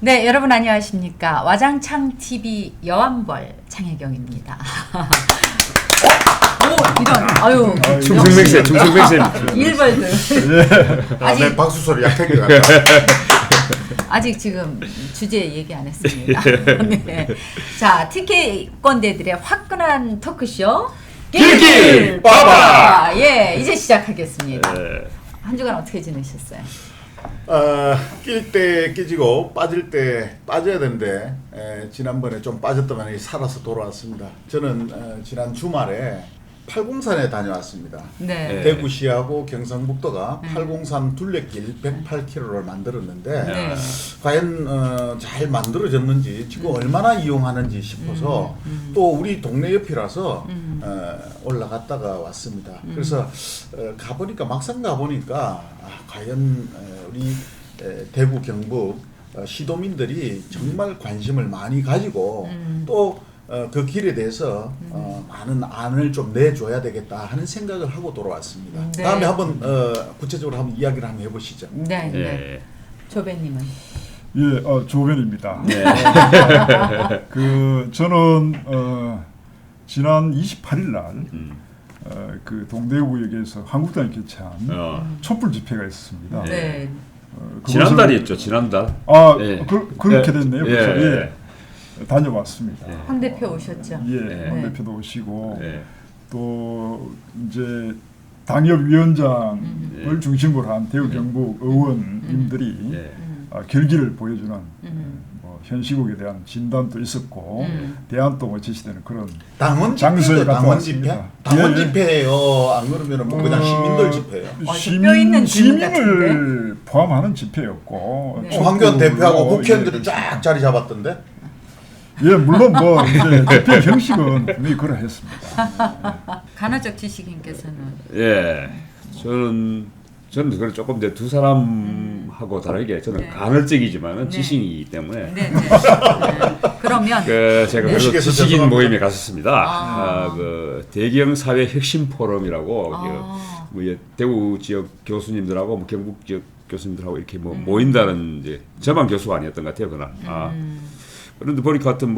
네, 여러분 안녕하십니까. 와장창 TV 여왕벌 장혜경입니다. 오, 이런, 아유. 충성맹세, 충성맹세. 일벌들. 아직, 네, 박수 소리 약한 것 같다. 아직 지금 주제 얘기 안 했습니다. 네. 자, TK권대들의 화끈한 토크쇼. 길길 빠바! 예, 이제 시작하겠습니다. 네. 한 주간 어떻게 지내셨어요? 낄 때 끼지고 빠질 때 빠져야 되는데 지난번에 좀 빠졌더니 살아서 돌아왔습니다. 저는 지난 주말에 팔공산에 다녀왔습니다. 네. 대구시하고 경상북도가 803 둘레길 108km를 만들었는데 네. 과연 잘 만들어졌는지 지금 얼마나 이용하는지 싶어서 또 우리 동네 옆이라서 올라갔다가 왔습니다. 그래서 가보니까 막상 가보니까 과연 우리 대구 경북 시도민들이 정말 관심을 많이 가지고 또 그 길에 대해서 많은 안을 좀 내줘야 되겠다 하는 생각을 하고 돌아왔습니다. 네. 다음에 한번 구체적으로 한번 이야기를 한번 해보시죠. 네, 네. 예. 조배님은? 예, 조변입니다. 네. 저는 지난 28일 날 그 동대구역에서 한국당이 개최한 촛불 집회가 있었습니다. 네. 지난달이었죠, 지난달. 예. 그렇게 됐네요. 그래서 예. 다녀왔습니다. 황 대표 오셨죠? 예, 황 대표도 오시고 또 이제 당협위원장을 중심으로 한 대구 경북 의원님들이 결기를 보여주는 현 시국에 대한 진단도 있었고 대안도 뭐 제시되는 그런 당원 장소에 갔다 당원 집회? 왔습니다. 당원 집회예요. 안 그러면 뭐 그냥 시민들 집회예요. 뼈 있는 질문 시민을 포함하는 집회였고 황교안 대표하고 국회의원들이 예, 쫙 자리 잡았던데. 예, 물론 뭐 이제 집회 형식은 분명히 그러했습니다. 간헐적 지식인께서는 예, 저는 그걸 조금 이제 두 사람하고 다르게 저는 간헐적이지만은 지식이기 때문에 네. 그러면 제가 그래서 지식인 모임에 갔었습니다. 그 대경 사회 혁신 포럼이라고 뭐 대구 지역 교수님들하고 뭐 경북 지역 교수님들하고 이렇게 뭐 모인다는 이제 저만 교수가 아니었던 것 같아요 그날. 그런데 보니까 하여튼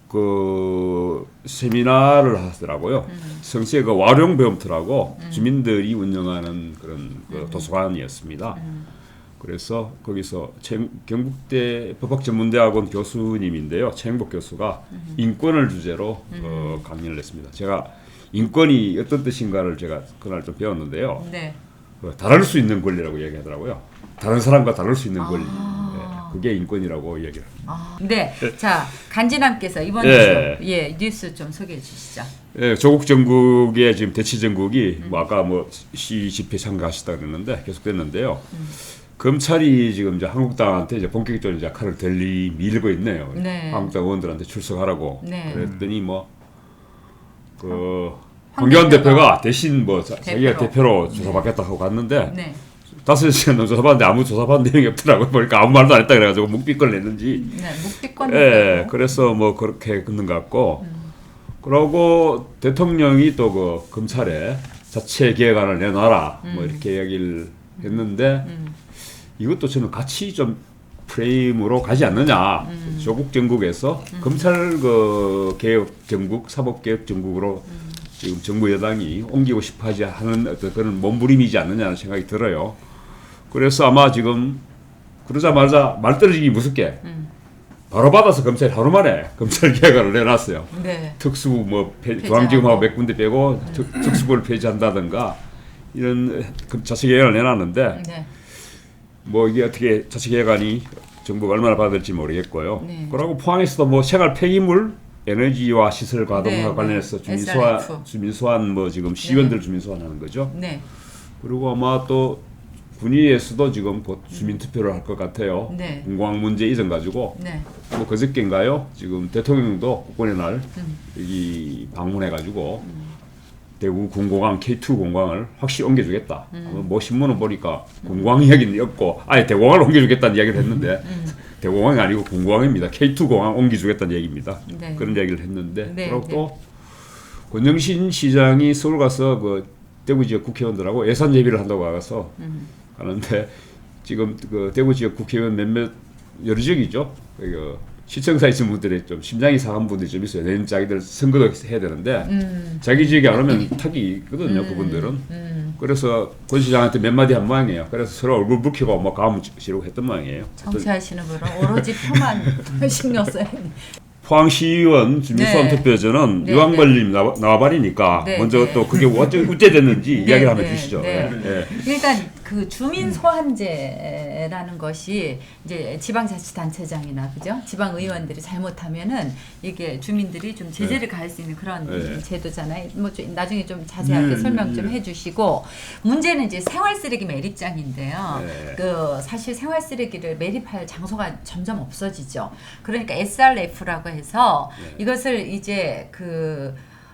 그 세미나를 하더라고요. 성수의 그 와룡배움터라고 주민들이 운영하는 그런 그 도서관이었습니다. 그래서 거기서 경북대 법학전문대학원 교수님인데요. 최행복 교수가 인권을 주제로 강연을 했습니다. 제가 인권이 어떤 뜻인가를 제가 그날 좀 배웠는데요. 네. 다를 수 있는 권리라고 얘기하더라고요. 다른 사람과 다를 수 있는 권리. 그게 인권이라고 얘기를 합니다. 네. 자, 간지남께서 이번 뉴스 좀 소개해 주시죠. 예, 조국 정국의 지금 대치 정국이 뭐 아까 뭐 시 집회 참가하시다 그랬는데 계속됐는데요. 검찰이 지금 이제 한국당한테 이제 본격적으로 이제 칼을 밀고 있네요. 네. 한국당 의원들한테 출석하라고. 네. 그랬더니 뭐 황교안 대표가 대신 뭐 자기가 대표로 조사받겠다 하고 갔는데. 네. 5시간 넘게 조사받는데 아무 조사받은 내용이 없더라고요. 보니까 아무 말도 안 했다 그래가지고 묵비권을 냈는지. 네, 묵비권. 예, 그래서 뭐 그렇게 긋는 것 같고. 그러고 대통령이 또 그 검찰에 자체 개혁안을 내놔라 뭐 이렇게 이야기를 했는데 이것도 저는 같이 좀 프레임으로 가지 않느냐. 조국 정국에서 검찰 그 개혁 정국, 사법 개혁 정국으로 지금 정부 여당이 옮기고 싶어하지 하는 어떤 그런 몸부림이지 않느냐는 생각이 들어요. 그래서 아마 지금 그러자마자 말 떨어지기 무섭게 바로 받아서 검찰이 하루 만에 검찰 개혁안을 내놨어요. 네. 특수부 뭐 중앙지검하고 몇 군데 빼고 특수부를 폐지한다든가 이런 자체 개혁안을 내놨는데 뭐 이게 어떻게 자체 개혁안이 정부가 얼마나 받을지 모르겠고요. 그러고 포항에서도 뭐 생활 폐기물 에너지와 시설 가동과 관련해서 주민 소환 뭐 지금 시의원들 주민 소환하는 거죠. 네. 그리고 아마 또 군위에서도 지금 곧 주민 투표를 할 것 같아요. 공공항 문제 이전 가지고 뭐 그저께인가요? 지금 대통령도 국권의 날 여기 방문해 가지고 대구 군공항 K2 공항을 확실히 옮겨주겠다. 뭐 신문을 보니까 공공항 이야기는 없고 아예 대공항을 옮겨주겠다는 이야기를 했는데. 대공항이 아니고 공공항입니다. K2 공항 옮겨주겠다는 얘기입니다. 그런 얘기를 했는데 그리고 또 권영신 시장이 서울 가서 그 대구 지역 국회의원들하고 예산 예비를 한다고 가서 가는데 지금 그 대구 지역 국회의원 몇몇 여리적이죠. 그 시청사이신 분들이 좀 심장이 상한 분들이 좀 있어요. 내년 자기들 선거도 해야 되는데 자기 지역에 안 오면 탁이 있거든요. 그분들은. 그래서 권 시장한테 몇 마디 한 모양이에요. 그래서 서로 얼굴 붉히고 뭐 가문 지르고 했던 모양이에요. 정치하시는 분은 오로지 표만 신경 써요. 포항시의원 주민소환 네. 투표제는 네, 유황벌님 나와버리니까 네, 먼저 네. 또 그게 어째 됐는지 이야기를 한번 네, 주시죠. 네. 예. 일단 그 주민 소환제라는 것이 이제 지방자치단체장이나 그죠? 지방 의원들이 잘못하면은 이게 주민들이 좀 제재를 가할 수 있는 그런 네. 제도잖아요. 뭐 나중에 좀 자세하게 네, 설명 네, 좀 네. 해주시고 문제는 이제 생활쓰레기 매립장인데요. 네. 그 사실 생활쓰레기를 매립할 장소가 점점 없어지죠. 그러니까 SRF라고 해서 이것을 이제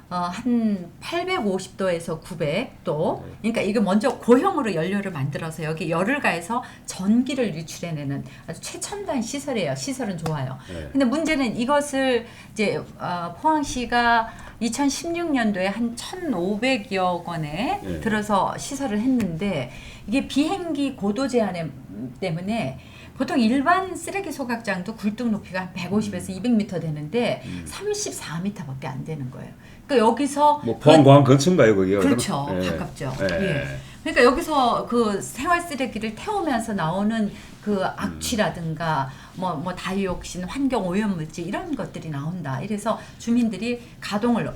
한 850도에서 900도. 그러니까 이거 먼저 고형으로 연료를 만들어서 여기 열을 가해서 전기를 유출해내는 아주 최첨단 시설이에요. 시설은 좋아요. 네. 근데 문제는 이것을 이제 포항시가 2016년도에 한 1,500여 건에 네. 들어서 시설을 했는데 이게 비행기 고도 제한 때문에 보통 일반 쓰레기 소각장도 굴뚝 높이가 한 150에서 200m 되는데 34m밖에 안 되는 거예요. 그러니까 여기서 뭐 포항공항 근처인가요, 거기가? 그렇죠. 예. 가깝죠. 예. 예. 그러니까 여기서 그 생활 쓰레기를 태우면서 나오는 그 악취라든가 뭐 다이옥신, 환경 오염 물질 이런 것들이 나온다. 이래서 주민들이 가동을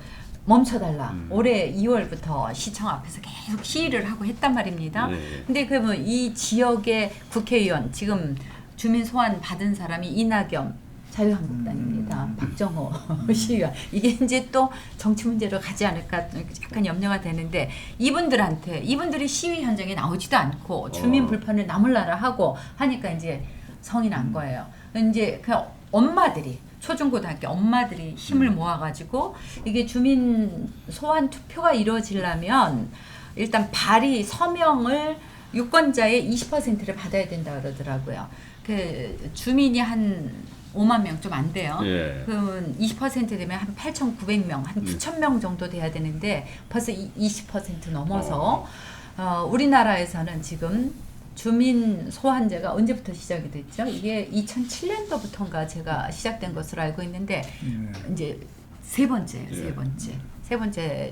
멈춰달라. 올해 2월부터 시청 앞에서 계속 시위를 하고 했단 말입니다. 네. 근데 그러면 이 지역의 국회의원 지금 주민 소환 받은 사람이 이낙연 자유한국당입니다. 박정호 시의원. 이게 이제 또 정치 문제로 가지 않을까 약간 염려가 되는데 이분들이 시위 현장에 나오지도 않고 주민 불편을 나몰라라 하고 하니까 이제 성이 난 거예요. 이제 그 엄마들이 초중고등학교 엄마들이 힘을 모아가지고 이게 주민 소환 투표가 이루어지려면 일단 발의 서명을 유권자의 20%를 받아야 된다 그러더라고요. 그 주민이 한 5만 명 좀 안 돼요. 예. 그러면 20% 되면 한 8,900명, 한 9,000명 정도 돼야 되는데 벌써 20% 넘어서 우리나라에서는 지금 주민 소환제가 언제부터 시작이 됐죠? 이게 2007년도부터인가 제가 시작된 것으로 알고 있는데 이제 세 번째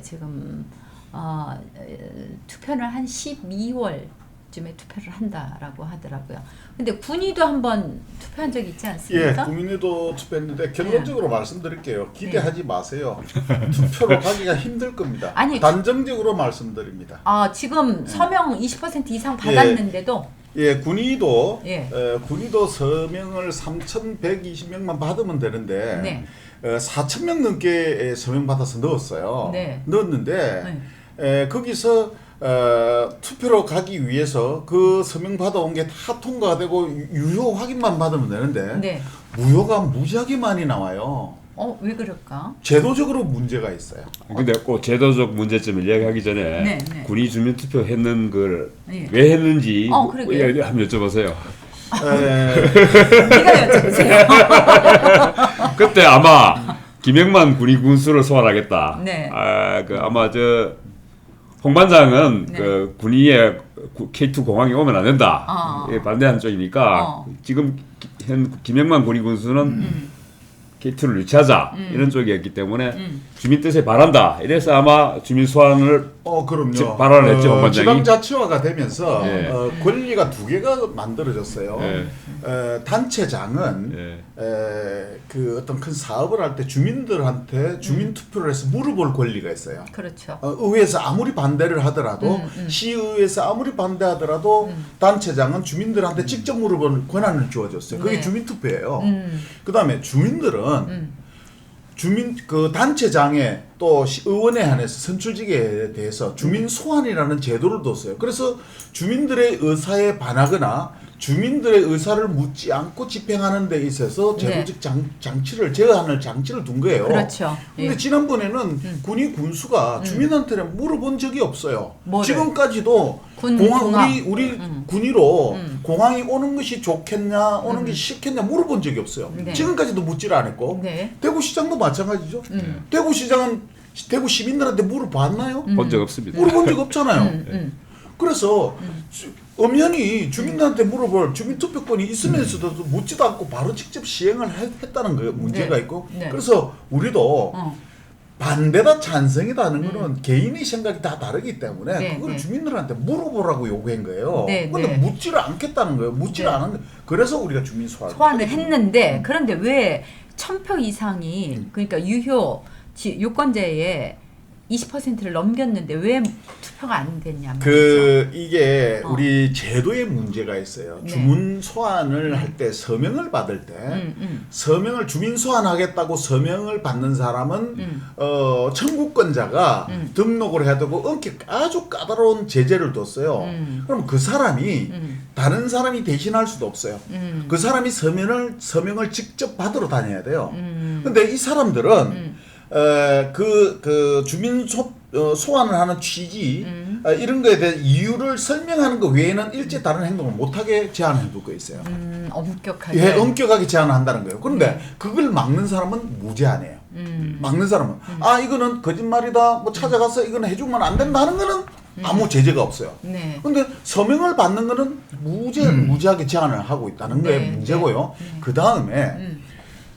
지금 투표를 한 12월쯤에 투표를 한다라고 하더라고요. 근데 군의도 한번 투표한 적이 있지 예, 않습니까? 국민의도 투표했는데 결론적으로 말씀드릴게요. 기대하지 마세요. 투표로 가기가 힘들 겁니다. 아니, 단정적으로 말씀드립니다. 지금 서명 20% 이상 받았는데도 예, 군의도 예. 군의도 서명을 3,120명만 받으면 되는데 네. 4,000명 넘게 서명 받아서 넣었어요. 네. 넣었는데 거기서 투표로 가기 위해서 그 서명 받아온 게 다 통과되고 유효 확인만 받으면 되는데 네. 무효가 무지하게 많이 나와요. 왜 그럴까? 제도적으로 문제가 있어요. 근데 꼭 제도적 문제점을 이야기하기 전에 네, 네. 군의 주민 투표 했는 걸 예. 왜 했는지 그러게요. 한번 여쭤보세요. 네가 여쭤보세요. 그때 아마 김영만 군의 군수를 소환하겠다. 네. 아마 저 홍반장은 네. 그 군의의 K2 공항에 오면 안 된다. 예, 반대하는 쪽이니까 지금 현 김영만 군의 군수는 K2를 유치하자 이런 쪽이었기 때문에 주민 뜻에 반한다. 이래서 아마 주민 소환을 그럼요. 발언을 했죠, 홍반장이. 지방자치화가 되면서 네. 권리가 두 개가 만들어졌어요. 네. 단체장은 예. 그 어떤 큰 사업을 할 때 주민들한테 주민 투표를 해서 물어볼 권리가 있어요. 그렇죠. 의회에서 아무리 반대를 하더라도 시의회에서 아무리 반대하더라도 단체장은 주민들한테 직접 물어보는 권한을 주어졌어요. 그게 네. 주민 투표예요. 그다음에 주민들은 주민 그 단체장에 또 의원에 한해서 선출직에 대해서 주민 소환이라는 제도를 뒀어요. 그래서 주민들의 의사에 반하거나 주민들의 의사를 묻지 않고 집행하는 데 있어서 제도적 장치를 제어하는 장치를 둔 거예요. 그렇죠. 근데 예. 지난번에는 군의 군수가 주민한테는 물어본 적이 없어요. 뭐를? 지금까지도 공항 공항. 우리 군의로 공항이 오는 것이 좋겠냐 오는 것이 싫겠냐 물어본 적이 없어요. 네. 지금까지도 묻지를 않았고 네. 대구시장도 마찬가지죠. 대구시장은 대구 시민들한테 물어봤나요? 본 적 없습니다. 물어본 적 없잖아요. 그래서 엄연히 주민들한테 물어볼 주민투표권이 있으면서도 묻지도 않고 바로 직접 시행을 했다는 거 문제가 네. 있고 네. 그래서 우리도 반대다 찬성이다는 거는 개인의 생각이 다 다르기 때문에 네, 그걸 네. 주민들한테 물어보라고 요구한 거예요. 네, 근데 네. 묻지를 않겠다는 거예요. 묻지를 네. 않은 거예요. 그래서 우리가 주민 소환을 했는데 그런데 왜 1000표 이상이 그러니까 유효 유권자의 20%를 넘겼는데 왜 투표가 안 됐냐 말이죠. 이게 우리 제도에 문제가 있어요. 네. 주민 소환을 할 때 서명을 받을 때 서명을 주민 소환하겠다고 서명을 받는 사람은 청구권자가 등록을 해야 되고 아주 까다로운 제재를 뒀어요. 그럼 그 사람이 다른 사람이 대신할 수도 없어요. 그 사람이 서명을 직접 받으러 다녀야 돼요. 근데 이 사람들은 그 주민 소환을 하는 취지 이런 거에 대한 이유를 설명하는 것 외에는 일제 다른 행동을 못하게 제한해 두고 있어요. 엄격하게. 예, 엄격하게 제한을 한다는 거예요. 그런데 그걸 막는 사람은 무제한이에요. 막는 사람은 이거는 거짓말이다. 뭐 찾아가서 이거는 해주면 안 된다는 거는 아무 제재가 없어요. 네. 근데 서명을 받는 거는 무제하게 제한을 하고 있다는 거에 네, 문제고요. 그 다음에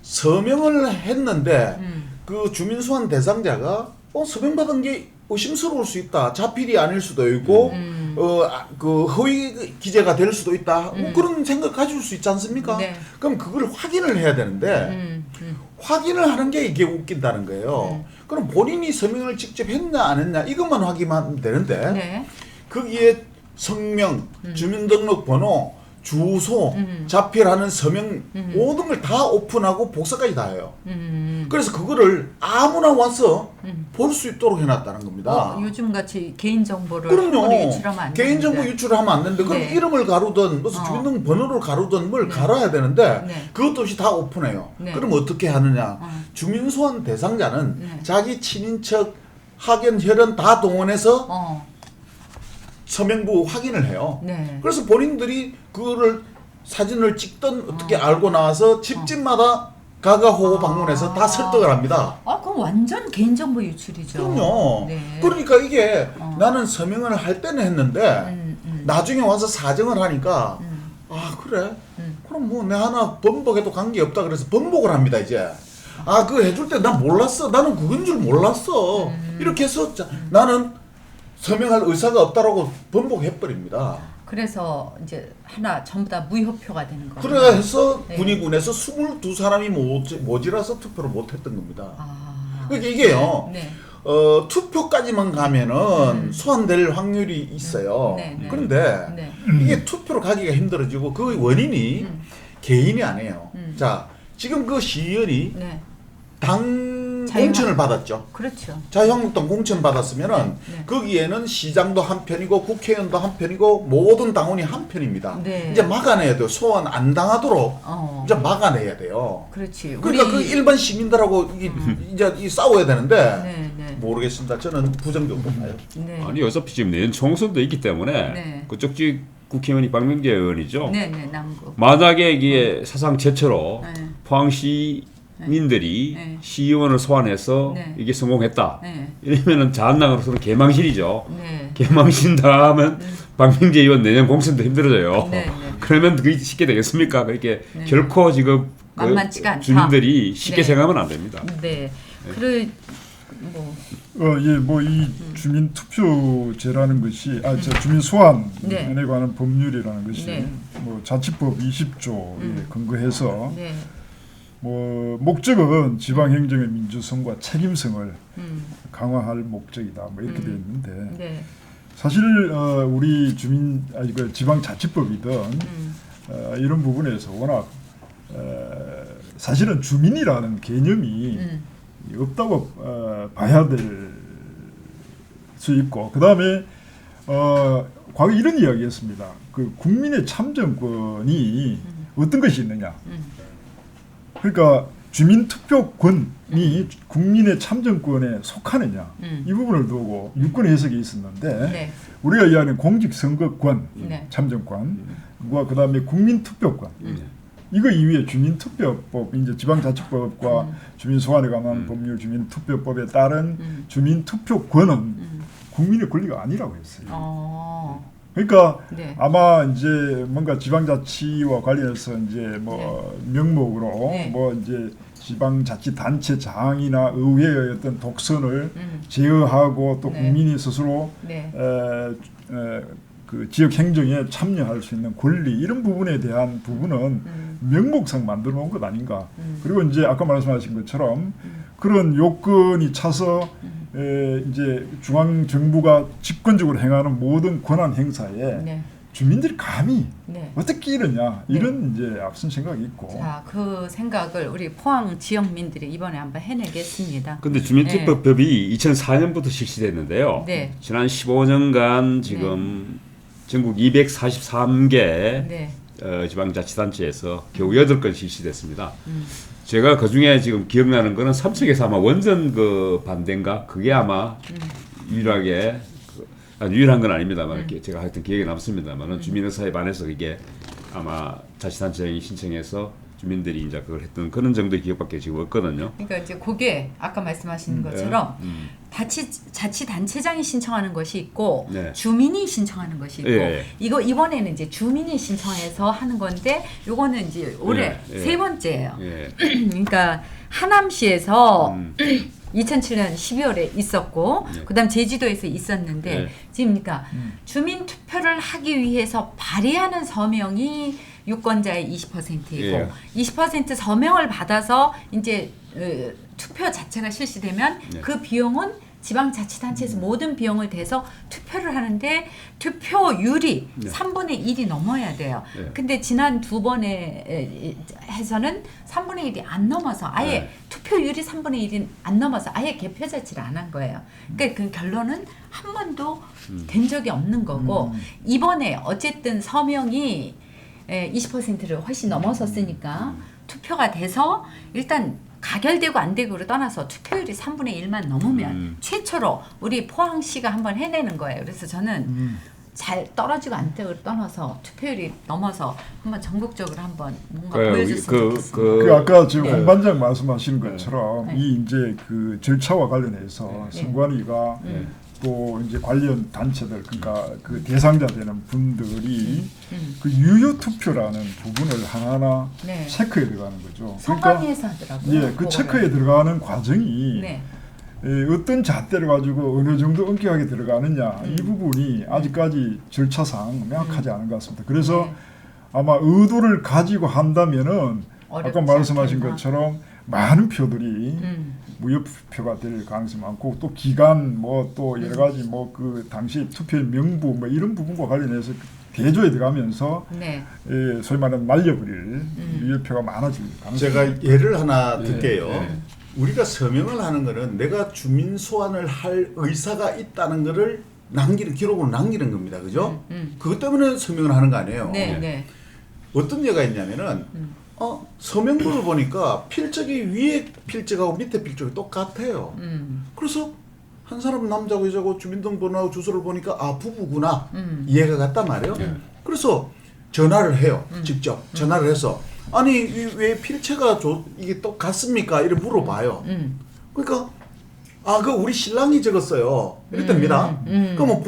서명을 했는데 그 주민 소환 대상자가 서명 받은 게 의심스러울 수 있다. 자필이 아닐 수도 있고 그 허위 기재가 될 수도 있다. 뭐 그런 생각 가질 수 있지 않습니까? 네. 그럼 그걸 확인을 해야 되는데 확인을 하는 게 이게 웃긴다는 거예요. 그럼 본인이 서명을 직접 했냐 안 했냐 이것만 확인하면 되는데 네. 거기에 성명, 주민등록번호, 주소, 자필하는 서명 모든 걸 다 오픈하고 복사까지 다 해요. 그래서 그거를 아무나 와서 볼 수 있도록 해놨다는 겁니다. 요즘 같이 개인 정보를 함부로 그럼요. 유출하면 안 개인정보 되는데. 유출을 하면 안 되는데 그럼 네. 이름을 가루든 무슨 주민등록번호를 가루든 뭘 갈아야 되는데 네. 그것도 없이 다 오픈해요. 네. 그럼 어떻게 하느냐. 주민소환 대상자는 네. 자기 친인척, 학연, 혈연 다 동원해서 서명부 확인을 해요. 네. 그래서 본인들이 그거를 사진을 찍던 어떻게 알고 나와서 집집마다 가가호호 방문해서 다 설득을 합니다. 그럼 완전 개인정보 유출이죠. 그럼요. 네. 그러니까 이게 나는 서명을 할 때는 했는데 나중에 와서 사정을 하니까 그래? 그럼 뭐 내 하나 번복해도 관계없다 그래서 번복을 합니다 이제. 그거 해줄 때 난 몰랐어. 나는 그건 줄 몰랐어. 이렇게 해서 나는 서명할 의사가 없다라고 번복해버립니다. 그래서 이제 하나 전부 다 무효표가 되는 거예요. 그래서 네. 군의군에서 22사람이 모자라서 투표를 못했던 겁니다. 그러니까 네. 이게요. 네. 투표까지만 가면은 소환될 확률이 있어요. 네, 네. 그런데 네. 이게 투표로 가기가 힘들어지고 그 원인이 개인이 아니에요. 자, 지금 그 시의원이 네. 당 자유한국당. 공천을 받았죠. 그렇죠. 자유한국당 공천 받았으면은 네. 거기에는 시장도 한 편이고 국회의원도 한 편이고 모든 당원이 한 편입니다. 네. 이제 막아내야 돼요. 소환 안 당하도록 이제 막아내야 돼요. 그렇지. 그러니까 그 일반 시민들하고 이제 싸워야 되는데 네, 네. 모르겠습니다. 저는 부정적으로 봐요. 네. 아니 어차피 지금 내년 총선도 있기 때문에 네. 그쪽 지 국회의원이 박명재 의원이죠. 네, 네, 남구. 만약에 이게 사상 최초로 네. 포항시 민들이 네. 시의원을 소환해서 네. 이게 성공했다. 네. 이러면은 자한당으로서는 개망신이죠. 네. 개망신 당하면 박명재 의원 내년 공천도 힘들어져요. 네, 네. 그러면 그게 쉽게 되겠습니까? 그렇게 네. 결코 지금 그 만만치가 않다. 주민들이 쉽게 네. 생각하면 안 됩니다. 네. 그래 뭐 이 주민 투표제라는 것이 주민 소환에 네. 관한 법률이라는 것이 네. 뭐 자치법 20조에 근거해서 네. 뭐 목적은 지방 행정의 민주성과 책임성을 강화할 목적이다. 뭐 이렇게 되어 있는데 네. 사실 우리 그 지방 자치법이든 이런 부분에서 워낙 사실은 주민이라는 개념이 없다고 봐야 될 수 있고 그 다음에 과거 이런 이야기했습니다. 그 국민의 참정권이 어떤 것이 있느냐. 그러니까 주민투표권이 국민의 참정권에 속하느냐 이 부분을 두고 유권 해석이 있었는데 네. 우리가 이야기하는 공직선거권 네. 참정권과 그 다음에 국민투표권 이거 이후에 주민투표법, 이제 지방자치법과 주민소환에 관한 법률 주민투표법에 따른 주민투표권은 국민의 권리가 아니라고 했어요. 그러니까 네. 아마 이제 뭔가 지방자치와 관련해서 이제 뭐 명목으로 네. 뭐 이제 지방자치단체장이나 의회의 어떤 독선을 제어하고 또 네. 국민이 스스로 네. 그 지역 행정에 참여할 수 있는 권리 이런 부분에 대한 부분은 명목상 만들어 놓은 것 아닌가. 그리고 이제 아까 말씀하신 것처럼 그런 요건이 차서 이제 중앙 정부가 집권적으로 행하는 모든 권한 행사에 네. 주민들이 감히 네. 어떻게 이러냐 이런 이제 앞선 생각이 있고. 자, 그 생각을 우리 포항 지역민들이 이번에 한번 해내겠습니다. 근데 주민투표법이 2004년부터 실시됐는데요. 네. 지난 15년간 지금 전국 243개 네. 지방자치단체에서 겨우 8건 실시됐습니다. 제가 그 중에 지금 기억나는 거는 삼척에서 아마 원전 그 반대인가 그게 아마 유일하게 유일한 건 아닙니다만 이렇게 제가 하여튼 기억에 남습니다만은 주민의사에 반해서 이게 아마 자치단체장이 신청해서 주민들이 이제 그걸 했던 그런 정도의 기억밖에 지금 없거든요. 그러니까 이제 그게 아까 말씀하신 것처럼 자치단체장이 신청하는 것이 있고 네. 주민이 신청하는 것이 있고 예. 이거 이번에는 이제 주민이 신청해서 하는 건데 요거는 이제 올해 예. 세 번째예요. 예. 그러니까 하남시에서 2007년 12월에 있었고 그다음 제주도에서 있었는데 네. 지금 그러니까 주민 투표를 하기 위해서 발의하는 서명이 유권자의 20%이고 예. 20% 서명을 받아서 이제 투표 자체가 실시되면 네. 그 비용은 지방자치단체에서 모든 비용을 대서 투표를 하는데 투표율이 네. 3분의 1이 넘어야 돼요. 네. 근데 지난 두 번에 해서는 3분의 1이 안 넘어서 아예 네. 투표율이 3분의 1이 안 넘어서 아예 개표 자치를 안 한 거예요. 그러니까 그 결론은 한 번도 된 적이 없는 거고 이번에 어쨌든 서명이 20%를 훨씬 넘어섰으니까 투표가 돼서 일단 가결되고 안 되고를 떠나서 투표율이 3분의 1만 넘으면 최초로 우리 포항시가 한번 해내는 거예요. 그래서 저는 잘 떨어지고 안 되고를 떠나서 투표율이 넘어서 한번 전국적으로 한번 뭔가 보여줬으면 좋겠습니다. 그 아까 지금 네. 홍 반장 말씀하신 것처럼 네. 이 이제 그 절차와 관련해서 네. 선관위가 또 이제 관련 단체들 그러니까 그 대상자 되는 분들이 그 유효 투표라는 부분을 하나하나 네. 체크해 들어가는 거죠. 선관위에서 하더라고요. 예, 그 그거를. 체크에 들어가는 과정이 네. 어떤 잣대를 가지고 어느 정도 엄격하게 들어가느냐 이 부분이 아직까지 절차상 명확하지 않은 것 같습니다. 그래서 네. 아마 의도를 가지고 한다면은 아까 어렵지 말씀하신 않겠나. 것처럼 많은 표들이 무효표가 될 가능성이 많고 또 기간 뭐 또 여러 가지 뭐 그 당시 투표의 명부 뭐 이런 부분과 관련해서 대조에 들어가면서 네. 소위 말하는 날려버릴 유효표가 많아질 가능성이 제가 예를 하나 네. 들게요. 네. 우리가 서명을 하는 거는 내가 주민 소환을 할 의사가 있다는 거를 기록으로 남기는 겁니다. 그죠? 그것 때문에 서명을 하는 거 아니에요. 네. 네. 어떤 예가 있냐면은 서명부를 보니까 필적이 위에 필적하고 밑에 필적이 똑같아요. 그래서 한 사람은 남자고 여자고 주민등록번호하고 주소를 보니까 아 부부구나 이해가 갔단 말이에요. 그래서 전화를 해요. 직접 전화를 해서 아니 왜 필체가 이게 똑같습니까? 이렇게 물어봐요. 그러니까 그 우리 신랑이 적었어요. 이랬답니다. 그러면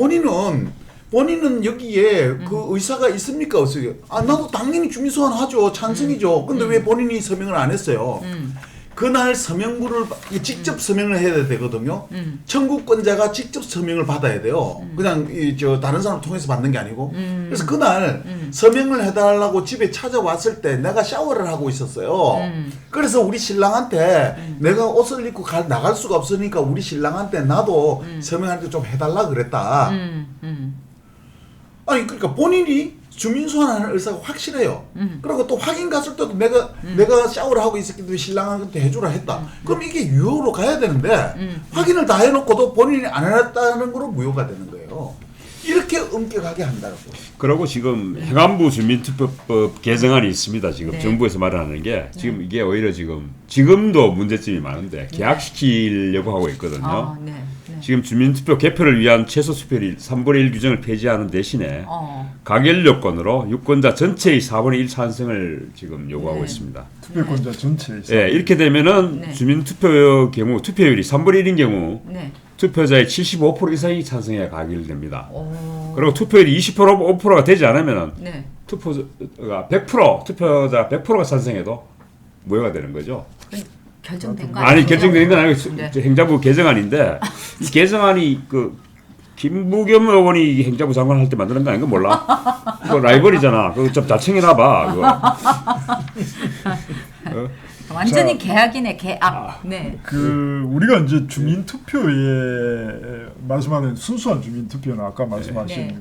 본인은 여기에 그 의사가 있습니까? 없어요? 나도 당연히 주민소환 하죠. 찬성이죠. 근데 왜 본인이 서명을 안 했어요? 그날 서명부를 직접 서명을 해야 되거든요. 청구권자가 직접 서명을 받아야 돼요. 그냥 다른 사람 통해서 받는 게 아니고. 그래서 그날 서명을 해달라고 집에 찾아왔을 때 내가 샤워를 하고 있었어요. 그래서 우리 신랑한테 내가 옷을 입고 나갈 수가 없으니까 우리 신랑한테 나도 서명할 때 좀 해달라 그랬다. 아니 그러니까 본인이 주민소환하는 의사가 확실해요. 그리고 또 확인 갔을 때도 내가 샤워를 하고 있었기 때문에 신랑한테 해주라 했다. 그럼 이게 유효로 가야 되는데 확인을 다 해놓고도 본인이 안 해놨다는 거로 무효가 되는 거예요. 이렇게 엄격하게 한다고. 그리고 지금 행안부 주민투표법 개정안이 있습니다. 지금 네. 정부에서 말하는 게 지금 이게 오히려 지금도 문제점이 많은데 계약시키려고 하고 있거든요. 네. 네. 지금 주민투표 개표를 위한 최소 투표율 3분의 1 규정을 폐지하는 대신에 가결 요건으로 유권자 전체의 4분의 1 찬성을 지금 요구하고 네. 있습니다. 투표권자 전체에 있어요. 예, 이렇게 되면은 네. 주민투표의 경우 투표율이 3분의 1인 경우 네. 투표자의 75% 이상이 찬성해야 가결됩니다. 그리고 투표율이 20% 5%가 되지 않으면은 네. 투표가 100% 투표자 100%가 찬성해도 무효가 되는 거죠. 결정된 거 아니 아니에요? 결정된 건 아니고 네. 행자부 개정안인데 이 개정안이 그 김부겸 의원이 이 행자부 장관 할 때 만드는 거 아닌가 몰라? 그거 라이벌이잖아. 그거 좀 자청해놔 봐. 그거. 완전히 계약이네 계약. 네. 그 우리가 이제 주민 투표에 말씀하는 순수한 주민 투표는 아까 말씀하신 네.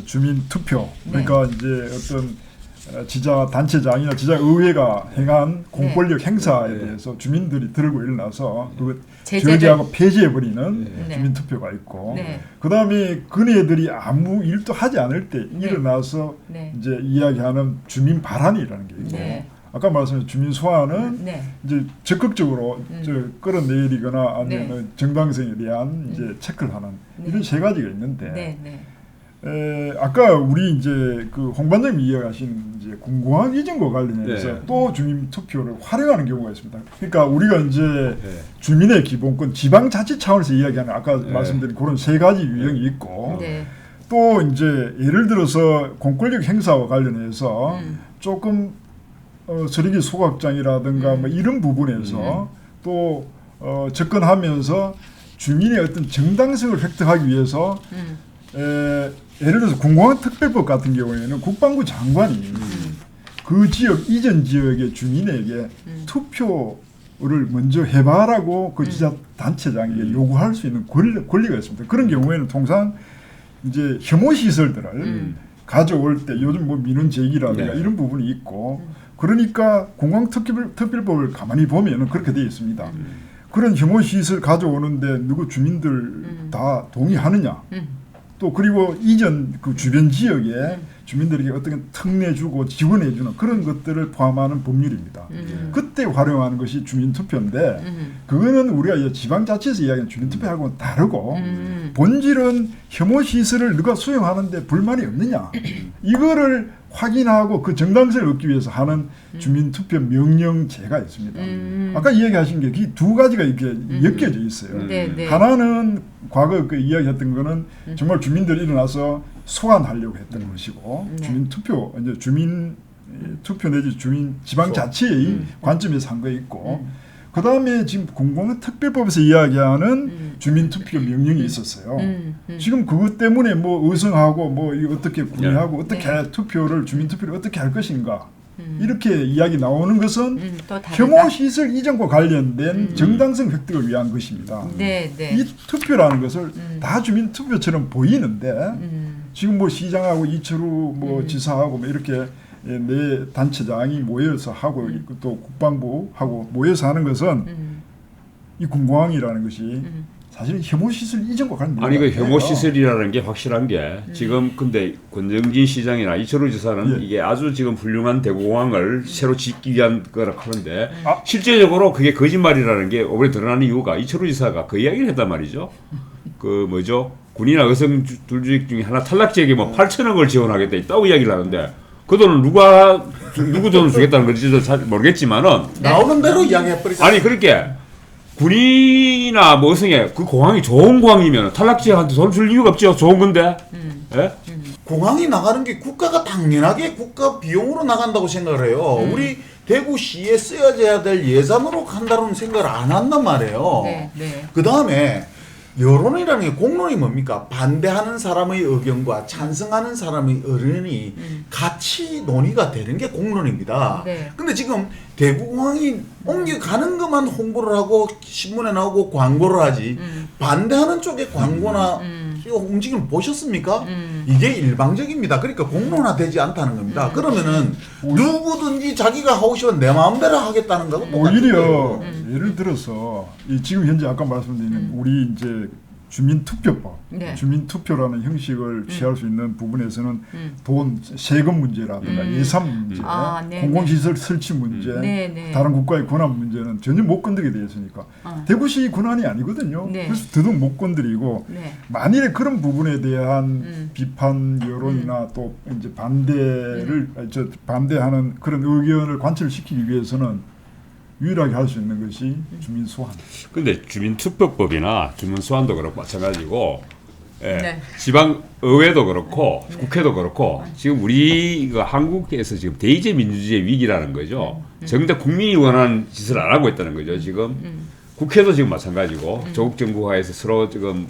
주민 투표 그러니까 이제 어떤 지자 단체장이나 지자 의회가 행한 공권력 행사에 대해서 주민들이 들고 일어나서 그걸 저지하고 폐지해 버리는 네. 주민 투표가 있고 네. 그다음에 그네들이 아무 일도 하지 않을 때 일어나서 네. 이제 이야기하는 주민 발언이라는 게 있고 네. 아까 말씀하신 주민 소환은 네. 이제 적극적으로 끌어내리거나 아니면 네. 정당성에 대한 이제 체크를 하는 이런 세 가지가 있는데 네. 네. 아까 우리 이제 그 홍 반장님이 이야기하신 이제 공공항 이전과 관련해서 네. 또 주민 투표를 활용하는 경우가 있습니다. 그러니까 우리가 이제 주민의 기본권 지방자치 차원에서 이야기하는 아까 말씀드린 그런 세 가지 유형이 있고 네. 또 이제 예를 들어서 공권력 행사와 관련해서 조금 서리기 소각장이라든가 뭐 이런 부분에서 또 접근하면서 주민의 어떤 정당성을 획득하기 위해서 예를 들어서 공공항 특별법 같은 경우에는 국방부 장관이 그 지역 이전 지역의 주민에게 투표를 먼저 해봐라고 그 지자 단체장에게 요구할 수 있는 권리가 있습니다. 그런 경우에는 통상 이제 혐오 시설들을 가져올 때 요즘 뭐 민원 제기라든가 이런 부분이 있고 그러니까 공항 특별법을 가만히 보면은 그렇게 되어 있습니다. 그런 혐오 시설 가져오는데 누구 주민들 다 동의하느냐? 또 그리고 이전 그 주변 지역에 주민들에게 어떻게 특례주고 지원해주는 그런 것들을 포함하는 법률입니다. 그때 활용하는 것이 주민투표인데 그거는 우리가 이제 지방자치에서 이야기하는 주민투표하고는 다르고 본질은 혐오시설을 누가 수용하는데 불만이 없느냐 이거를 확인하고 그 정당성을 얻기 위해서 하는 주민투표 명령제가 있습니다. 아까 이야기하신 게 이 두 가지가 이렇게 엮여져 있어요. 네. 하나는 과거 그 이야기했던 거는 정말 주민들이 일어나서 소환하려고 했던 것이고 주민투표 이제 주민 투표 내지 주민 지방자치의 관점에서 한 거 있고 그 다음에 지금 공공특별법에서 이야기하는 주민투표 명령이 있었어요. 지금 그것 때문에 뭐 의성하고 뭐 이거 어떻게 구매하고 어떻게 투표를 주민투표를 어떻게 할 것인가 이렇게 이야기 나오는 것은 또 다르다. 혐오시설 이전과 관련된 정당성 획득을 위한 것입니다. 네. 이 투표라는 것을 다 주민투표처럼 보이는데 지금 뭐 시장하고 이철우 뭐 지사하고 뭐 이렇게 내 단체장이 모여서 하고 또 국방부하고 모여서 하는 것은 이 공공항이라는 것이 사실은 혐오시설 이전과 관련 아니 그 혐오시설이라는 게 확실한 게 지금 근데 권정진 시장이나 이철우 지사는 이게 아주 지금 훌륭한 대구공항을 새로 짓기 위한 거라 하는데 실제적으로 그게 거짓말이라는 게 오래 드러나는 이유가 이철우 지사가 그 이야기를 했단 말이죠. 그 뭐죠? 군이나 의성 둘 중에 하나 탈락 지역에 뭐 8천억을 지원하겠다 있다고 이야기를 하는데 그 돈은 누구 돈을 주겠다는 건지도 잘 모르겠지만은 나오는 대로 이야기해버리자. 아니 그렇게 군이나 뭐 의성에 그 공항이 좋은 공항이면 탈락 지역한테 돈을 줄 이유가 없죠. 좋은 건데. 예? 공항이 나가는 게 국가가 당연하게 국가 비용으로 나간다고 생각을 해요. 우리 대구시에 쓰여져야 될 예산으로 간다는 생각을 안 한단 말이에요. 네. 그 다음에 여론이라는 게 공론이 뭡니까? 반대하는 사람의 의견과 찬성하는 사람의 의견이 같이 논의가 되는 게 공론입니다. 네. 근데 지금 대구공항이 옮겨가는 것만 홍보를 하고 신문에 나오고 광고를 하지 반대하는 쪽의 광고나 이거 움직임 보셨습니까? 이게 일방적입니다. 그러니까 공론화되지 않다는 겁니다. 그러면은 누구든지 자기가 하고 싶은 내 마음대로 하겠다는 거고 오히려 예를 들어서 이 지금 현재 아까 말씀드린 우리 이제 주민투표법, 네. 주민투표라는 형식을 취할 수 있는 부분에서는 돈, 세금 문제라든가 예산 문제, 네, 공공시설 설치 문제, 네. 다른 국가의 권한 문제는 전혀 못 건드리게 되어 있으니까 대구시 권한이 아니거든요. 네. 그래서 더더욱 못 건드리고 네. 만일에 그런 부분에 대한 비판 여론이나 또 이제 반대하는 그런 의견을 관철시키기 위해서는 유일하게 할 수 있는 것이 주민 소환. 근데 주민투표법이나 주민소환도 그렇고 마찬가지고 예. 네. 지방 의회도 그렇고 국회도 그렇고 지금 우리 그 한국에서 지금 대의제 민주주의 위기라는 거죠. 정작 국민이 원하는 짓을 안 하고 있다는 거죠. 지금 국회도 지금 마찬가지고 조국 정부하에서 서로 지금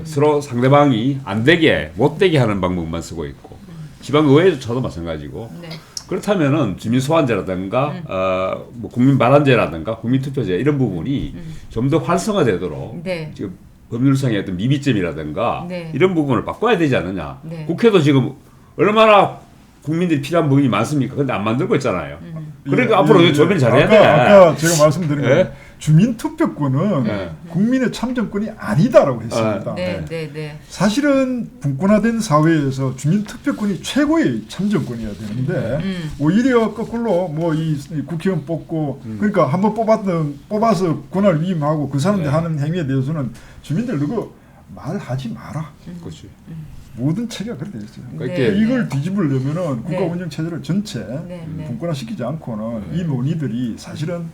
서로 상대방이 안 되게 못 되게 하는 방법만 쓰고 있고 지방 의회조차도 마찬가지고. 네. 그렇다면은 주민 소환제라든가 뭐 국민 발언제라든가 국민 투표제 이런 부분이 좀 더 활성화되도록 네. 지금 법률상의 어떤 미비점이라든가 네. 이런 부분을 바꿔야 되지 않느냐. 네. 국회도 지금 얼마나 국민들이 필요한 부분이 많습니까? 근데 안 만들고 있잖아요. 그러니까 앞으로 조변 잘해야 돼. 아까 제가 말씀드린 예? 건 주민투표권은 예. 국민의 참정권이 아니다라고 했습니다. 네, 네, 네. 사실은 분권화된 사회에서 주민투표권이 최고의 참정권이어야 되는데 오히려 거꾸로 뭐 이 국회의원 뽑고 그러니까 한번 뽑아서 권한을 위임하고 그 사람들 네. 하는 행위에 대해서는 주민들 누구 말하지 마라. 그렇지. 모든 체계가 그렇게 되어 있어요. 그러니까 네. 이걸 뒤집으려면은 국가 네. 운영 체제를 전체 네, 네. 분권화시키지 않고는 이 논의들이 사실은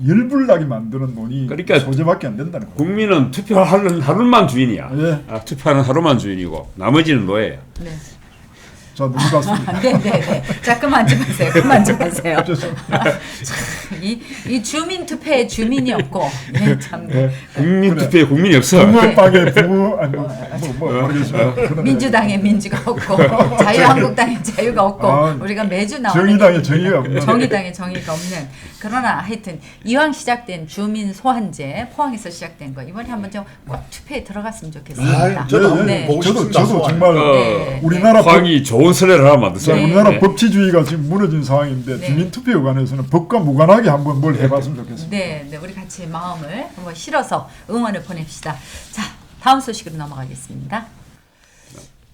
열불나게 만드는 논의 그러니까 소재밖에 안 된다는 거예요. 국민은 투표하는 하루만 주인이야. 예. 투표하는 하루만 주인이고 나머지는 노예야. 네. 자, 넘어갔습니다. 네, 네, 네. 자, 그만 좀 하세요. 그만 좀 하세요. 이 주민 투표에 주민이 없고, 네, 참. 국민 그래. 투표에 국민이 없어. 부모빵에 부모 아니 모르겠어요. 그러나 민주당에 민주가 없고, 자유한국당에 자유가 없고, 아, 우리가 매주 나오는 정의당에 정의가 없는. 정의당에 정의가 없는. 그러나 하여튼 이왕 시작된 주민 소환제 포항에서 시작된 거 이번에 한번 좀 꼭 투표에 들어갔으면 좋겠습니다. 저도 네. 보고 저도 싶습니다. 정말 네. 우리나라 법, 황이 좋은 선례를 하나 만드세요. 네. 우리나라 네. 법치주의가 지금 무너진 상황인데 네. 주민투표에 관해서는 법과 무관하게 한번 뭘 해봤으면 좋겠습니다. 네, 네, 우리 같이 마음을 한번 실어서 응원을 보냅시다. 자, 다음 소식으로 넘어가겠습니다.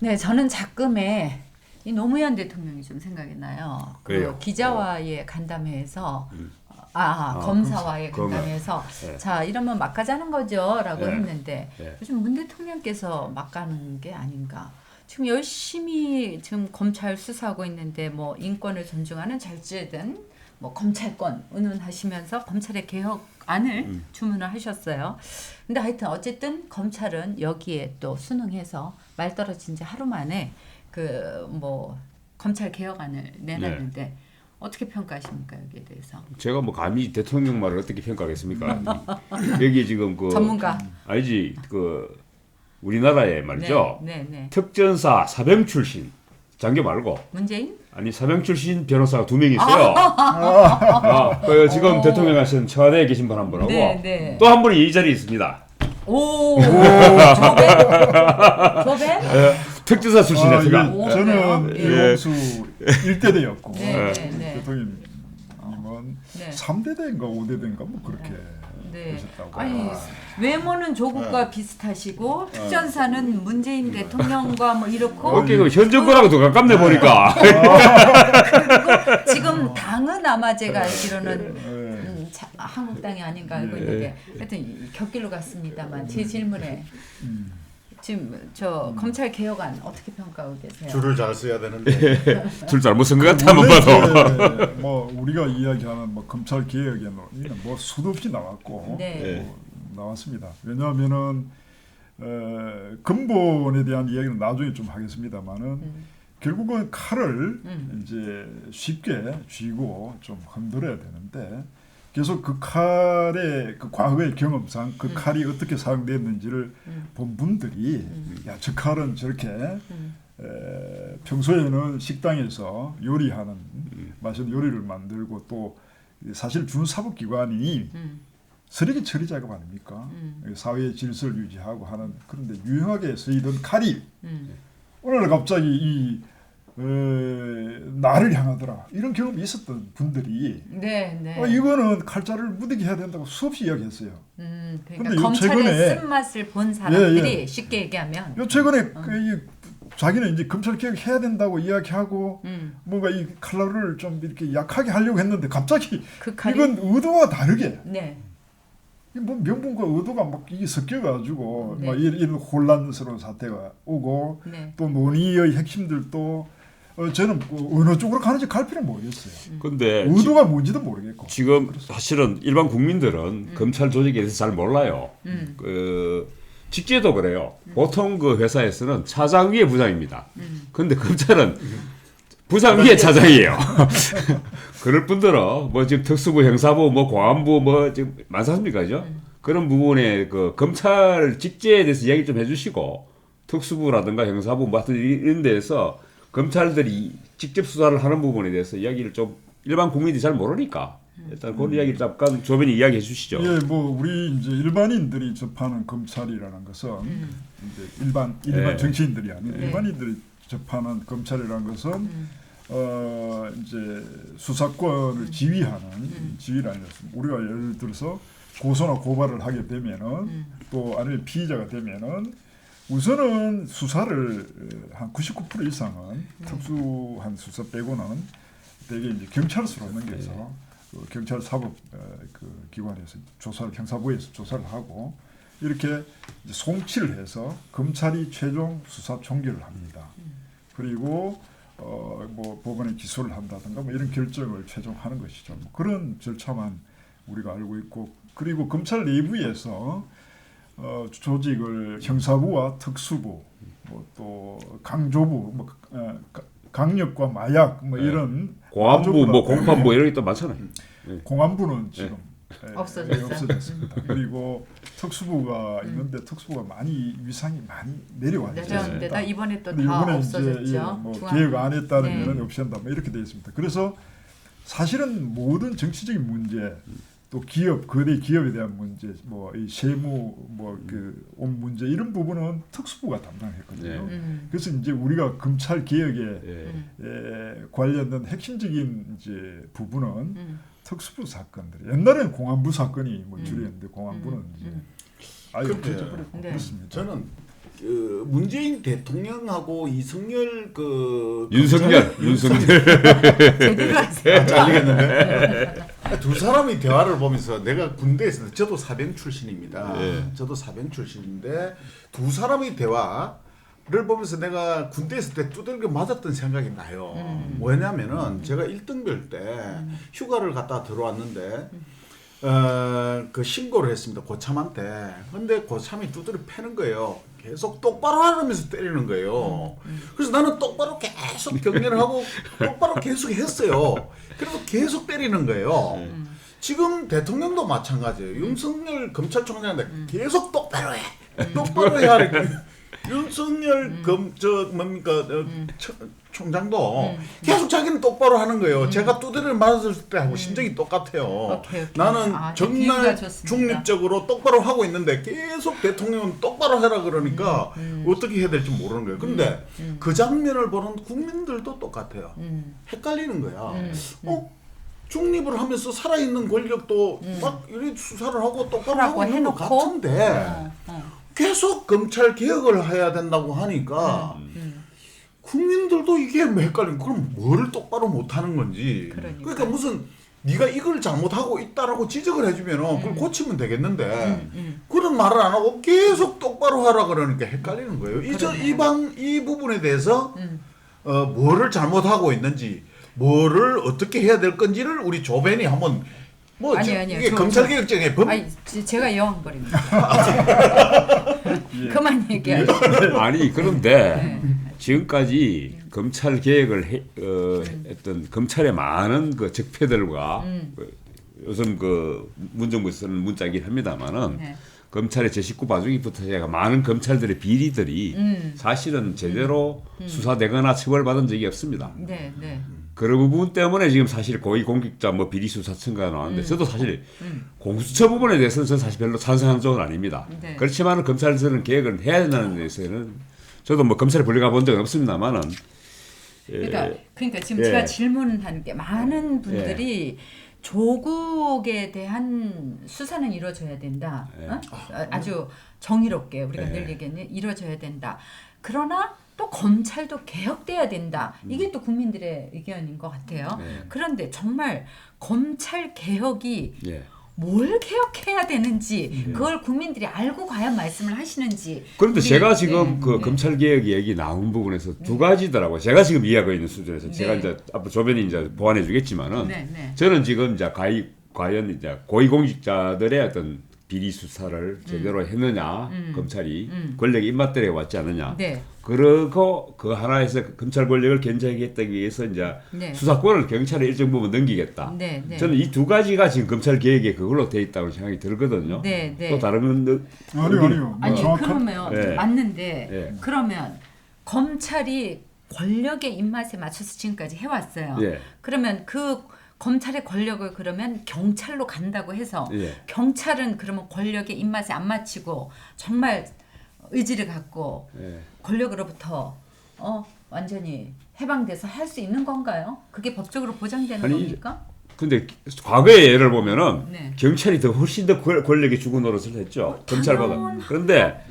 네, 저는 작금에 이 노무현 대통령이 좀 생각이 나요. 그래요? 기자와의 간담회에서 검사와의 그런가요? 간담회에서 네. 자 이러면 막가자는 거죠라고 네. 했는데 네. 요즘 문 대통령께서 막가는 게 아닌가. 지금 열심히 지금 검찰 수사하고 있는데 뭐 인권을 존중하는 잘제된 뭐 검찰권 의논하시면서 검찰의 개혁안을 주문을 하셨어요. 근데 하여튼 어쨌든 검찰은 여기에 또 순응해서 말 떨어진 지 하루 만에 그 뭐 검찰 개혁안을 내놨는데 어떻게 평가하십니까 여기에 대해서? 제가 뭐 감히 대통령 말을 어떻게 평가하겠습니까? 여기 지금 그 전문가. 알지 그 우리나라에 말이죠. 네, 네. 특전사 사병 출신 장교 말고 문재인? 아니 사병 출신 변호사가 2명 있어요. 그 지금 대통령 하신 청와대에 계신 분 한 분하고 네, 네. 또 한 분이 이 자리에 있습니다. 오, 조배? 특전사 출신이에요. 제가. 오, 저는 그래요? 이용수 1대대였고 네, 네, 네. 대통령님은 네. 3대대인가 5대대인가 뭐 그렇게 네. 되셨다고. 아니 외모는 조국과 비슷하시고 특전사는 문재인 대통령과 뭐 이렇고 어깨 현 정권하고 더 가깝네 보니까. 지금 당은 아마 제가 알기로는 네. 한국당이 아닌가 알고 있는데 하여튼 곁길로 갔습니다만 제 질문에 지금 저 검찰 개혁안 어떻게 평가하고 계세요? 줄을 잘 써야 되는데. 줄 잘못 쓴 것 같아 한번 봐도. 원래 뭐 우리가 이야기하는 뭐 검찰 개혁의 논의는 뭐 수도 없이 나왔고 네. 뭐 나왔습니다. 왜냐하면은 근본에 대한 이야기는 나중에 좀 하겠습니다만은 결국은 칼을 이제 쉽게 쥐고 좀 흔들어야 되는데 계속 그 칼의 그 과거의 경험상 그 칼이 어떻게 사용됐는지를 본 분들이 야, 저 칼은 저렇게 평소에는 식당에서 요리하는 맛있는 요리를 만들고 또 사실 준사법기관이 쓰레기 처리 작업 아닙니까? 사회의 질서를 유지하고 하는 그런데 유용하게 쓰이던 칼이 오늘 갑자기 이 나를 향하더라 이런 경험이 있었던 분들이 네, 네. 이거는 칼자를 무디게 해야 된다고 수없이 이야기했어요. 그러니까 근데 요 검찰의 최근에- 쓴맛을 본 사람들이 예, 예. 쉽게 얘기하면 요 최근에 자기는 이제 검찰 개혁 해야 된다고 이야기하고 뭔가 이 칼날을 좀 이렇게 약하게 하려고 했는데 갑자기 그 칼이 이건 의도와 다르게 네. 뭐 명분과 의도가 막 이게 섞여가지고 네. 막 이런 혼란스러운 사태가 오고 네. 또 논의의 핵심들도 저는 어느 쪽으로 가는지 갈 필요는 모르겠어요. 근데 의도가 뭔지도 모르겠고. 지금 사실은 일반 국민들은 검찰 조직에 대해서 잘 몰라요. 그 직제도 그래요. 보통 그 회사에서는 차장 위에 부장입니다. 근데 검찰은 부장 위에 차장이에요. 그럴 뿐더러 뭐 지금 특수부, 형사부, 뭐 공안부 뭐 지금 많지 않습니까, 그죠? 그런 부분에 그 검찰 직제에 대해서 이야기 좀 해주시고 특수부라든가 형사부 뭐 하여튼 이런 데에서 검찰들이 직접 수사를 하는 부분에 대해서 이야기를 좀 일반 국민들이 잘 모르니까 일단 그런 이야기를 잠깐 조변이 이야기해 주시죠. 예, 뭐 우리 이제 일반인들이 접하는 검찰이라는 것은 이제 일반 네. 정치인들이 아닌 네. 일반인들이 접하는 검찰이라는 것은 이제 수사권을 지휘하는 지휘라는 것은 우리가 예를 들어서 고소나 고발을 하게 되면은 또 아니면 피의자가 되면은 우선은 수사를 한 99% 이상은 특수한 수사 빼고는 대개 이제 경찰서로 넘겨서 그 경찰 사법 그 기관에서 조사를 형사부에서 조사를 하고 이렇게 이제 송치를 해서 검찰이 최종 수사 종결을 합니다. 그리고 뭐 법원에 기소를 한다든가 뭐 이런 결정을 최종하는 것이죠. 뭐 그런 절차만 우리가 알고 있고 그리고 검찰 내부에서 조직을 형사부와 특수부 뭐 또 강조부 뭐 강력과 마약 뭐 이런 공안부, 뭐 공판부 이런 게 또 많잖아요. 공안부는 지금 없어졌어요. 그리고 특수부가 있는데 특수부가 많이 위상이 많이 내려왔죠. 내려왔는데다 이번에 또 근데 다 이번에 없어졌죠. 이제 뭐 중앙. 개혁 안에 따르면 네. 없앤다 뭐 이렇게 되어 있습니다. 그래서 사실은 모든 정치적인 문제 또 기업 거대 기업에 대한 문제 뭐 이 세무 뭐 그 온 문제 이런 부분은 특수부가 담당했거든요. 그래서 이제 우리가 검찰 개혁에 관련된 핵심적인 이제 부분은 특수부 사건들. 옛날에는 공안부 사건이 뭐 주류였는데 공안부는 이제 아예 그런데 없어져버렸고 네. 그렇습니다. 저는 그 문재인 대통령하고 이승열 그 윤석열 제대로 하세요. 잘리겠는데 두 사람의 대화를 보면서 내가 군대에서 저도 사병 출신입니다. 저도 사병 출신인데 두 사람의 대화를 보면서 내가 군대에서 때 두들겨 맞았던 생각이 나요. 뭐냐면은 제가 1등별 때 휴가를 갔다 들어왔는데 그 신고를 했습니다. 고참한테. 근데 고참이 두드려 패는 거예요. 계속 똑바로 하면서 때리는 거예요. 그래서 나는 똑바로 계속 경례를 하고 똑바로 계속 했어요. 그래도 계속 때리는 거예요. 지금 대통령도 마찬가지예요. 윤석열 검찰총장한테 계속 똑바로 해. 똑바로 해야 하니까 윤석열 총장도 계속 자기는 똑바로 하는 거예요. 제가 두드리를 맞았을 때하고 심정이 똑같아요. 오케이. 나는 비유가 정말 좋습니다. 중립적으로 똑바로 하고 있는데 계속 대통령은 똑바로 해라 그러니까 어떻게 해야 될지 모르는 거예요. 근데 그 장면을 보는 국민들도 똑같아요. 헷갈리는 거야. 중립을 하면서 살아있는 권력도 막 이렇게 수사를 하고 똑바로 하라고 하고 있는 것 해놓고? 같은데 계속 검찰 개혁을 해야 된다고 하니까 국민들도 이게 뭐 헷갈리는 그럼 뭐를 똑바로 못하는 건지 그러니까 무슨 네가 이걸 잘못하고 있다라고 지적을 해주면 그걸 고치면 되겠는데 그런 말을 안 하고 계속 똑바로 하라 그러니까 헷갈리는 거예요. 이 부분에 대해서 뭐를 잘못하고 있는지 뭐를 어떻게 해야 될 건지를 우리 조변이 한번 뭐 아니요. 이게 검찰개혁정에 아니, 제가 여왕벌입니다. 그만 얘기하죠. 아니 그런데 지금까지 검찰 개혁을 했던 검찰의 많은 그 적폐들과 요즘 그 문정부 쓰는 문자이긴 합니다만은 네. 검찰의 제19 봐주기부터 해가 많은 검찰들의 비리들이 사실은 제대로 수사되거나 처벌받은 적이 없습니다. 네. 그런 부분 때문에 지금 사실 고위공직자 뭐 비리수사청가 나왔는데 저도 사실 공수처 부분에 대해서는 저는 사실 별로 찬성하는 쪽은 아닙니다. 네. 그렇지만 검찰에서는 개혁을 해야 된다는 데서는 저도 뭐 검찰에 불려가 본 적은 없습니다만은 그러니까 지금 예. 제가 질문한 게 많은 분들이 조국에 대한 수사는 이루어져야 된다. 아주 정의롭게 우리가 늘 얘기하는 이루어져야 된다. 그러나 또 검찰도 개혁돼야 된다. 이게 또 국민들의 의견인 것 같아요. 그런데 정말 검찰 개혁이 뭘 개혁해야 되는지 그걸 국민들이 알고 과연 말씀을 하시는지. 그런데 제가 지금 네. 그 검찰 개혁 얘기 나온 부분에서 두 가지더라고요. 제가 지금 이해하고 있는 수준에서 제가 이제 앞으로 조변이 이제 보완해 주겠지만은 저는 지금 이제 과연 이제 고위공직자들의 어떤 비리 수사를 제대로 했느냐 검찰이 권력이 입맛대로 왔지 않느냐. 네. 그리고 그 하나에서 검찰 권력을 견제하기 위해서 이제 네. 수사권을 경찰에 일정 부분 넘기겠다. 네, 네. 저는 이 두 가지가 지금 검찰 개혁에 그걸로 돼 있다고 생각이 들거든요. 네, 네. 또 다른 건 아니요. 아니 정확한 그러면 네. 맞는데 네. 그러면 검찰이 권력의 입맛에 맞춰서 지금까지 해왔어요. 예. 그러면 그 검찰의 권력을 그러면 경찰로 간다고 해서 예. 경찰은 그러면 권력의 입맛에 안 맞추고 정말 의지를 갖고 예. 권력으로부터 완전히 해방돼서 할 수 있는 건가요? 그게 법적으로 보장되는 아니, 겁니까? 근데 과거의 예를 보면은 네. 경찰이 훨씬 더 권력에 주고 노릇을 했죠. 검찰보다. 당연- 그런데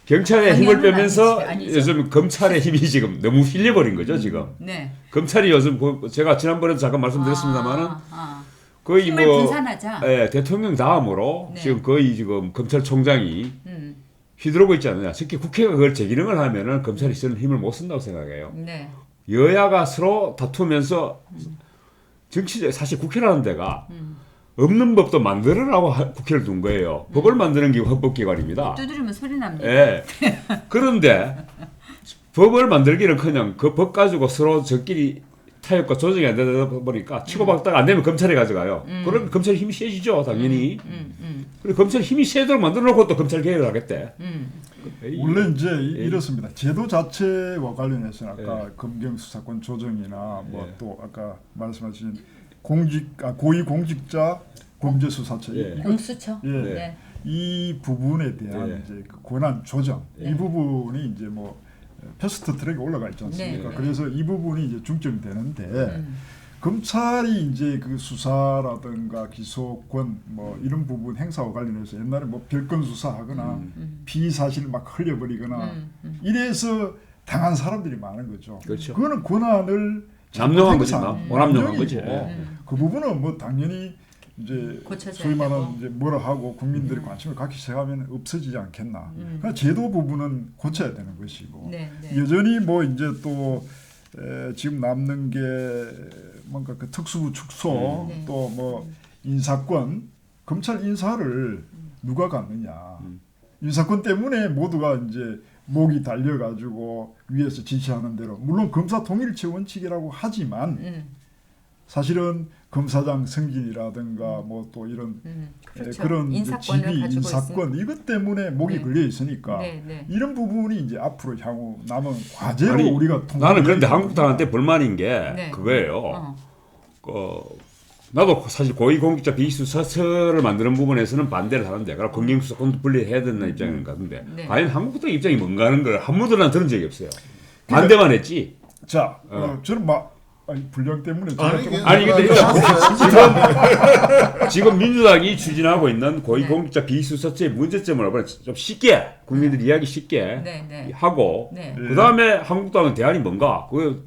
경찰의 힘을 당연은 빼면서 아니죠. 요즘 검찰의 힘이 지금 너무 휘려버린 거죠. 지금 네. 검찰이 요즘 제가 지난번에도 잠깐 말씀드렸습니다만은 거의 힘을 뭐 분산하자. 예, 대통령 다음으로 네. 지금 거의 지금 검찰총장이 휘두르고 있지 않느냐. 특히 국회가 그걸 제기능을 하면은 검찰이 쓰는 힘을 못 쓴다고 생각해요. 네. 여야가 서로 다투면서 정치적 사실 국회라는 데가 없는 법도 만들으라고 국회를 둔 거예요. 법을 만드는 게 헌법기관입니다. 두드리면 소리 납니다. 예. 그런데 법을 만들기는커녕 그 법 가지고 서로 저끼리 타협과 조정이 안 되다 보니까 치고받다가 안 되면 검찰이 가져가요. 그러면 검찰이 힘이 세지죠, 당연히. 그리고 검찰이 힘이 세도록 만들어놓고 또 검찰 개혁을 하겠대. 원래 이제 이렇습니다. 제도 자체와 관련해서 아까 검경 수사권 조정이나 뭐 또 아까 말씀하신 고위 공직자 범죄 수사처 공수처. 예. 네. 이 부분에 대한 네. 이제 그 권한 조정 이 부분이 이제 뭐 패스트 트랙에 올라가 있지 않습니까? 네. 그래서 이 부분이 이제 중점이 되는데 검찰이 이제 그 수사라든가 기소권 뭐 이런 부분 행사와 관련해서 옛날에 뭐 별건 수사하거나 피사실 막 흘려버리거나 이래서 당한 사람들이 많은 거죠. 그렇죠. 그거는 권한을 남용한 거지, 행사한 오남용한 거지. 남용이고 그 부분은 뭐 당연히 이제 고쳐져야 소위 말하는 되고. 이제 뭐라 하고 국민들이 관심을 갖기 시작하면 없어지지 않겠나. 그러니까 제도 부분은 고쳐야 되는 것이고 네, 네. 여전히 뭐 이제 또 지금 남는 게 뭔가 그 특수부 축소 네. 또 뭐 인사권 검찰 인사를 누가 갖느냐. 인사권 때문에 모두가 이제 목이 달려가지고 위에서 지시하는 대로 물론 검사 통일체 원칙이라고 하지만 사실은 검사장 승진이라든가 뭐 또 이런 그렇죠. 그런 이제 인사권을 직위, 가지고 인사권 있으니까. 이것 때문에 목이 네. 걸려 있으니까 네, 네. 이런 부분이 이제 앞으로 향후 남은 과제로 아니, 우리가 나는 그런데 한국당한테 불만인 게 네. 그거예요. 나도 사실 고위공직자 비수사처를 만드는 부분에서는 반대를 하는데, 그럼 검경수사권도 분리해야 되는 입장인 것 같은데, 네. 과연 한국당 입장이 뭔가 하는 걸 한 번도 난 들은 적이 없어요. 반대만 했지. 자 저는 막 분량 때문에 제가 아니, 조금 아니 근데 지금 민주당이 추진하고 있는 고위공직자 비수사처의 문제점을 한번 좀 쉽게 국민들이 이야기 쉽게 네, 네. 하고 네. 그 다음에 한국당은 대안이 뭔가 그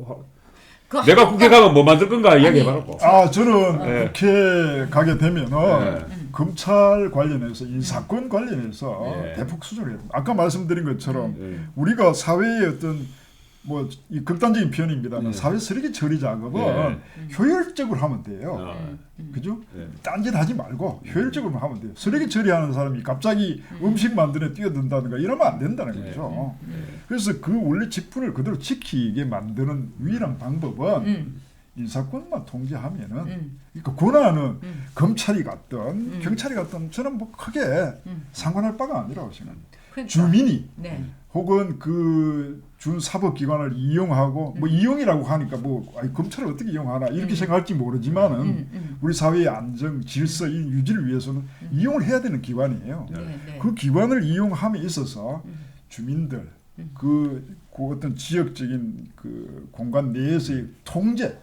내가 국회 가면 뭐 만들 건가 이야기해봐라고. 저는 국회 가게 되면은 네. 검찰 관련해서 인사권 관련해서 네. 대폭 수정을 해야 됩니다. 아까 말씀드린 것처럼 네. 우리가 사회의 어떤 뭐 이 극단적인 표현입니다만 사회 쓰레기 처리 작업은 효율적으로 하면 돼요. 그죠? 딴짓하지 말고 효율적으로 하면 돼요. 쓰레기 처리하는 사람이 갑자기 음식 만드는 데 뛰어든다든가 이러면 안 된다는 거죠. 그래서 그 원래 직분을 그대로 지키게 만드는 유일한 방법은 인사권만 통제하면은 그러니까 권한은 검찰이 갔든 경찰이 갔든 저는 뭐 크게 상관할 바가 아니라고 생각합니다. 그러니까. 주민이 네. 혹은 그 준사법기관을 이용하고 뭐 이용이라고 하니까 뭐 검찰을 어떻게 이용하나 이렇게 생각할지 모르지만은 우리 사회의 안정, 질서 이 유지를 위해서는 이용을 해야 되는 기관이에요. 네, 네. 그 기관을 이용함에 있어서 주민들 그 어떤 지역적인 그 공간 내에서의 통제,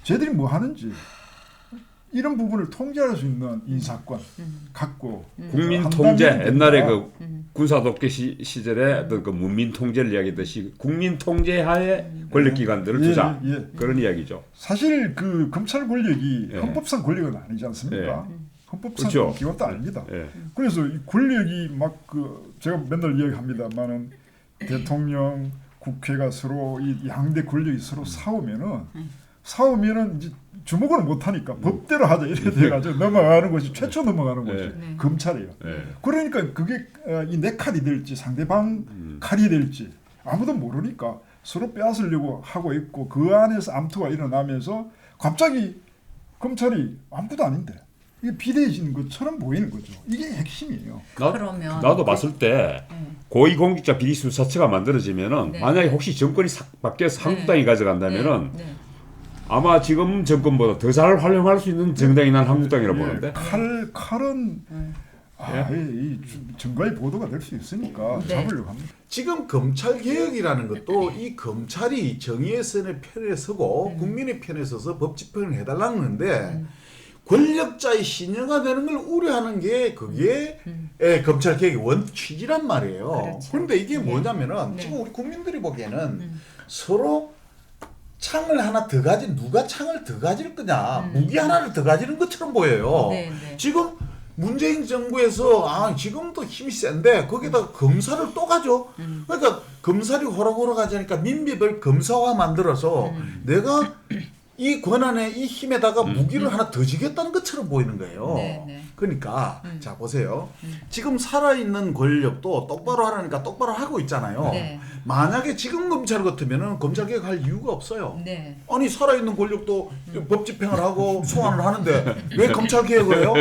쟤들이 뭐 하는지 이런 부분을 통제할 수 있는 인사권 갖고 국민 한다면 통제 된다. 옛날에 그 군사 독재 시절에 어떤 그 문민 통제를 이야기했듯이 국민 통제하에 권력 기관들을 두자 그런 이야기죠. 사실 그 검찰 권력이 예. 헌법상 권력은 아니지 않습니까? 헌법상 그렇죠. 기관도 아닙니다. 예. 그래서 이 권력이 막 그 제가 맨날 이야기합니다만은 대통령, 국회가 서로 이 양대 권력이 서로 싸우면은 싸우면은 이제 주목을 못 하니까 법대로 하자 이래 돼가지고 넘어가는 것이 최초 넘어가는 것이 네. 검찰이에요. 네. 그러니까 그게 이 내 칼이 될지 상대방 칼이 될지 아무도 모르니까 서로 빼앗으려고 하고 있고 그 안에서 암투가 일어나면서 갑자기 검찰이 아무것도 아닌데 이게 비대해지는 것처럼 보이는 거죠. 이게 핵심이에요. 그러면 나도 봤을 때 고위공직자 비리수사처가 만들어지면은 네. 만약에 혹시 정권이 싹 바뀌어서 한국당이 가져간다면은 네. 아마 지금 정권보다 더 잘 활용할 수 있는 정당이 난 한국당이라고 보는데. 칼은 이 증거의 보도가 될 수 있으니까 네. 잡으려고 합니다. 지금 검찰 개혁이라는 것도 이 검찰이 정의의 선의 편에 서고 국민의 편에 서서 법 집행을 해달라는데 권력자의 신여가 되는 걸 우려하는 게 그게 검찰 개혁의 원 취지란 말이에요. 그렇죠. 그런데 이게 네. 뭐냐면은 네. 지금 우리 국민들이 보기에는 서로 창을 하나 더 가진 누가 창을 더 가질 거냐 무기 하나를 더 가지는 것처럼 보여요. 네, 네. 지금 문재인 정부에서 지금도 힘이 센데 거기다 검사를 또 가죠. 그러니까 검사리 호락호락 하자니까 민법을 검사화 만들어서 내가 이 권한에 이 힘에다가 무기를 하나 더 지겠다는 것처럼 보이는 거예요. 네, 네. 그러니까 자 보세요. 지금 살아있는 권력도 똑바로 하라니까 똑바로 하고 있잖아요. 네. 만약에 지금 검찰 같으면은 검찰 개혁할 이유가 없어요. 네. 아니 살아있는 권력도 법 집행을 하고 소환을 하는데 왜 검찰 개혁을 해요?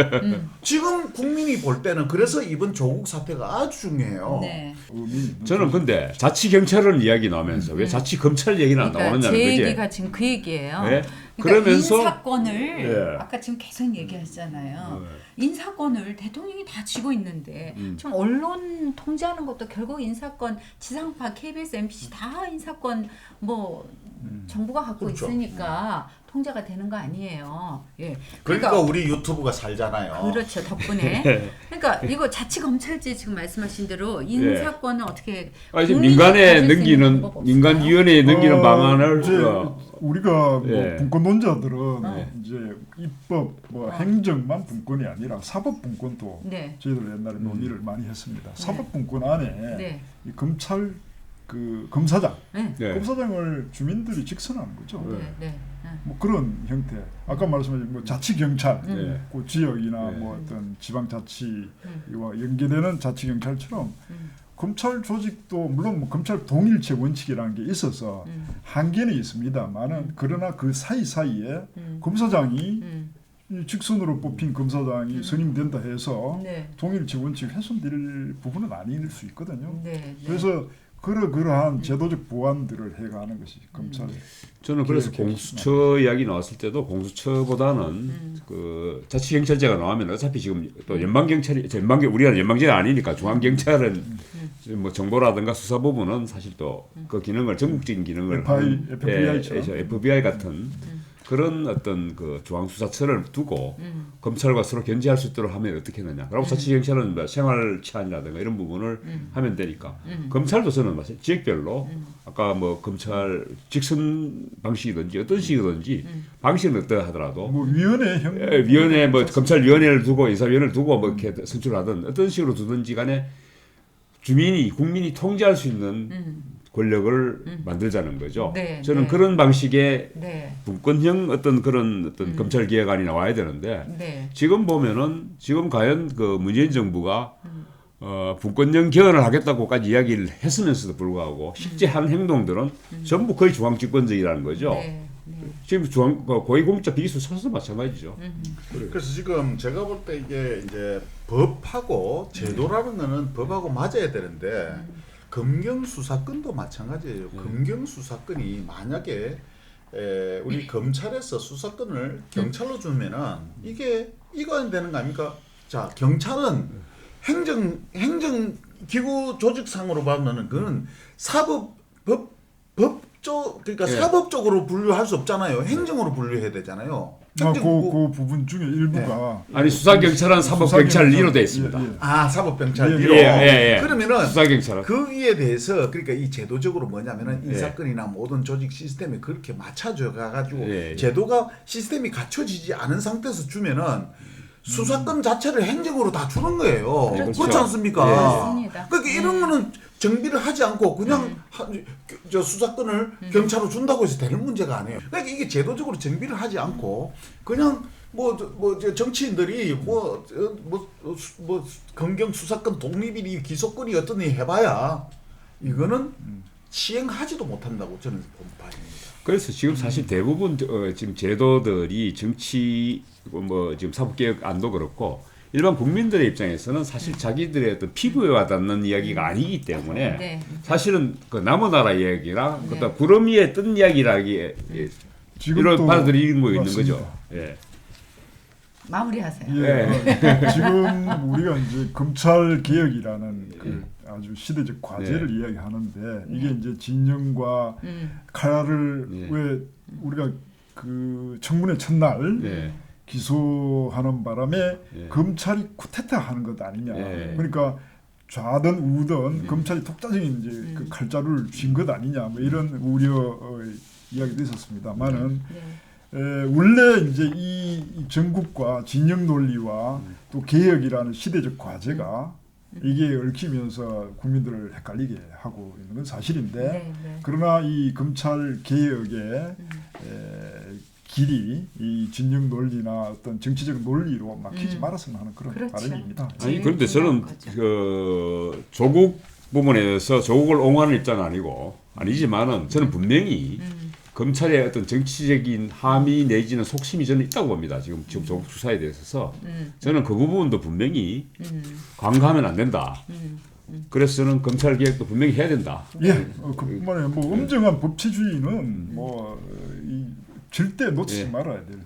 지금 국민이 볼 때는 그래서 이번 조국 사태가 아주 중요해요. 네. 저는 근데 자치경찰은 이야기 나오면서 왜 자치검찰 얘기는 안 그러니까 나오느냐는 제 거지. 얘기가 지금 그 얘기예요. 네. 그러니까 그러면서 인사권을 예. 아까 지금 계속 얘기하잖아요. 인사권을 대통령이 다 쥐고 있는데 지금 언론 통제하는 것도 결국 인사권 지상파 KBS, MBC 다 인사권 뭐 정부가 갖고 그렇죠. 있으니까 통제가 되는 거 아니에요. 예. 그러니까 우리 유튜브가 살잖아요. 그렇죠 덕분에. 그러니까 이거 자치검찰제 지금 말씀하신 대로 인사권을 어떻게 지금 국민이 민간에 가질 수 있는 넘기는 방법 없어요? 민간위원회에 넘기는 방안을 이제 우리가 예. 분권 논자들은 이제 입법 행정만 분권이 아니라 사법 분권도 네. 저희들 옛날에 논의를 많이 했습니다. 사법 분권 안에 네. 이 검찰 그 검사장 네. 네. 검사장을 주민들이 직선하는 거죠. 네. 네. 뭐 그런 형태. 아까 말씀하신 뭐 자치 경찰, 네. 그 지역이나 네. 뭐 어떤 지방자치와 연계되는 자치 경찰처럼 검찰 조직도 물론 뭐 검찰 동일체 원칙이라는 게 있어서 한계는 있습니다만은 그러나 그 사이사이에 검사장이 이 직선으로 뽑힌 검사장이 선임된다 해서 네. 동일체 원칙 훼손될 부분은 아닐 수 있거든요. 네. 네. 그래서 그러한 제도적 보완들을 해가는 것이 검찰. 저는 그래서 공수처 이야기 나왔을 때도 공수처보다는 그 자치경찰제가 나오면 어차피 지금 또 연방경찰이 우리가 연방제가 아니니까 중앙경찰은 뭐 정보라든가 수사 부분은 사실 또 그 기능을 전국적인 기능을 FBI처럼. FBI 같은 그런 어떤 그 중앙수사처를 두고 검찰과 서로 견제할 수 있도록 하면 어떻게 하느냐. 그리고 자치경찰은 뭐 생활 치안이라든가 이런 부분을 하면 되니까. 검찰도 저는 마찬가지 지역별로 아까 뭐 검찰 직선 방식이든지 어떤 식이든지 방식은 어떠 하더라도 뭐 위원회 위원회 뭐 검찰위원회를 두고 인사위원회를 두고 뭐 이렇게 선출하든 어떤 식으로 두든지 간에 국민이 통제할 수 있는 권력을 만들자는 거죠. 네, 저는 네. 그런 방식의 네. 분권형 어떤 그런 어떤 검찰 개혁안이 나와야 되는데 네. 지금 보면은 지금 과연 그 문재인 정부가 분권형 개헌을 하겠다고까지 이야기를 했으면서도 불구하고 실제 한 행동들은 전부 거의 중앙집권적이라는 거죠. 네. 네. 지금 고위공직자 비리수사도 마찬가지죠. 그래서 지금 제가 볼 때 이게 이제 법하고 제도라는 거는 법하고 맞아야 되는데 검경수사권도 마찬가지예요. 검경수사권이 만약에 우리 검찰에서 수사권을 경찰로 주면은 이거 안 되는 거 아닙니까? 자, 경찰은 행정기구 조직상으로 보면은 그는 법조 그러니까 사법적으로 분류할 수 없잖아요. 행정으로 분류해야 되잖아요. 그 부분 중에 일부가 아니 수사경찰은 사법경찰리로 되어 있습니다. 사법경찰리로. 예. 그러면은 수사경찰은 거기에 대해서 그러니까 이 제도적으로 뭐냐면은 인사권이나 모든 조직 시스템이 그렇게 맞춰져 가지고 제도가 시스템이 갖춰지지 않은 상태에서 주면은 수사권 자체를 행정으로 다 주는 거예요. 그렇죠. 그렇지 않습니까? 그렇습니다. 그러니까 이런 거는 정비를 하지 않고 그냥 저 수사권을 경찰로 준다고 해서 되는 문제가 아니에요. 그러니까 이게 제도적으로 정비를 하지 않고 그냥 저 정치인들이 검경 수사권 독립이니 기소권이 어떠니 해봐야 이거는 시행하지도 못한다고 저는 본 바입니다. 그래서 지금 사실 대부분 지금 제도들이 정치 지금 사법개혁 안도 그렇고 일반 국민들의 입장에서는 사실 자기들의 어떤 피부에 와닿는 이야기가 아니기 때문에 네. 사실은 그 남의 나라 이야기랑 네. 그다음 구름 위에 뜬 이야기라기에 이런 받아들이는 거 있는 맞습니다. 거죠. 예. 마무리하세요. 예. 지금 우리가 이제 검찰 개혁이라는 그 아주 시대적 과제를 이야기하는데 이게 이제 진영과 칼을 왜 우리가 그 청문회 첫날 예. 기소하는 바람에 검찰이 쿠데타하는 것 아니냐. 그러니까 좌든 우든 검찰이 독자적인 이제 그 칼자루를 쥔 것 아니냐. 뭐 이런 우려 이야기도 있었습니다만은 원래 이제 이 전국과 진영 논리와 또 개혁이라는 시대적 과제가 이게 얽히면서 국민들을 헷갈리게 하고 있는 건 사실인데 그러나 이 검찰 개혁의 길이 이 진영 논리나 어떤 정치적 논리로 막히지 말았으면 하는 그런 그렇죠. 바람입니다. 아니 그런데 저는 그 조국 부분에서 조국을 옹호하는 입장은 아니지만은 저는 분명히 검찰의 어떤 정치적인 함의 내지는 속심이 저는 있다고 봅니다. 지금 조국 수사에 대해서 저는 그 부분도 분명히 간과하면 안 된다. 그래서 저는 검찰 개혁도 분명히 해야 된다. 예, 그뿐만 아니라 뭐 엄정한 법치주의는 절대 놓치지 말아야 될.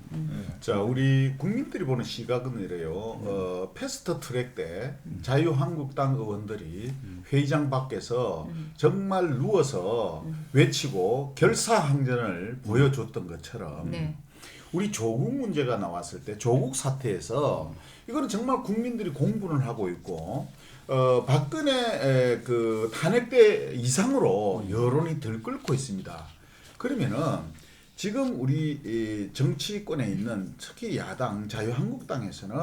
자, 우리 국민들이 보는 시각은 이래요. 패스트 트랙 때 자유한국당 의원들이 회의장 밖에서 정말 누워서 외치고 결사항전을 보여줬던 것처럼 우리 조국 문제가 나왔을 때 조국 사태에서 이거는 정말 국민들이 공분을 하고 있고 박근혜 그 탄핵 때 이상으로 여론이 들끓고 있습니다. 그러면은 지금 우리 정치권에 있는 특히 야당 자유한국당에서는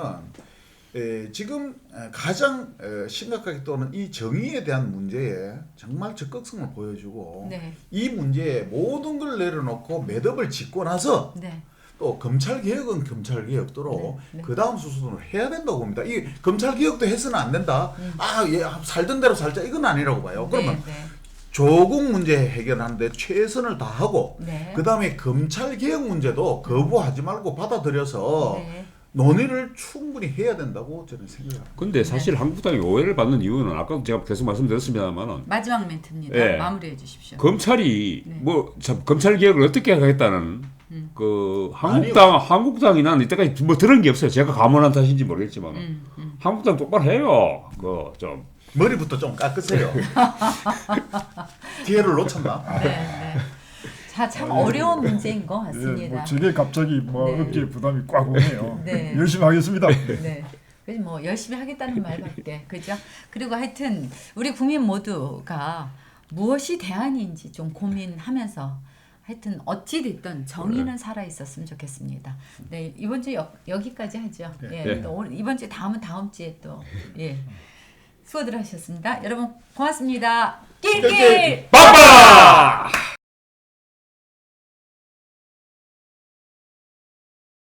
지금 가장 심각하게 떠오르는 이 정의에 대한 문제에 정말 적극성을 보여주고 이 문제에 모든 걸 내려놓고 매듭을 짓고 나서 또 검찰개혁은 검찰개혁도로 그 다음 수순을 해야 된다고 봅니다. 이 검찰개혁도 해서는 안 된다. 살던 대로 살자 이건 아니라고 봐요. 그러면 조국 문제 해결하는데 최선을 다하고 그 다음에 검찰개혁 문제도 거부하지 말고 받아들여서 논의를 충분히 해야 된다고 저는 생각합니다. 근데 사실 한국당이 오해를 받는 이유는 아까도 제가 계속 말씀드렸습니다만은 마지막 멘트입니다. 마무리해 주십시오. 검찰이 검찰 개혁을 어떻게 하겠다는 그 한국당이 난 이때까지 뭐 들은 게 없어요. 제가 가문한 탓인지 모르겠지만 한국당 똑바로 해요. 그 좀 머리부터 좀 깎으세요. 기회를 놓쳤나? 자, 참 어려운 문제인 것 같습니다. 뭐 저게 갑자기 어깨에 부담이 꽉 오네요. 열심히 하겠습니다. 그래서 뭐 열심히 하겠다는 말밖에 그죠? 그리고 하여튼 우리 국민 모두가 무엇이 대안인지 좀 고민하면서 하여튼 어찌 됐든 정의는 살아 있었으면 좋겠습니다. 네, 이번 주 여기까지 하죠. 또 이번 주 다음 주에 또 수고들 하셨습니다. 여러분 고맙습니다. 낄낄 빠빠!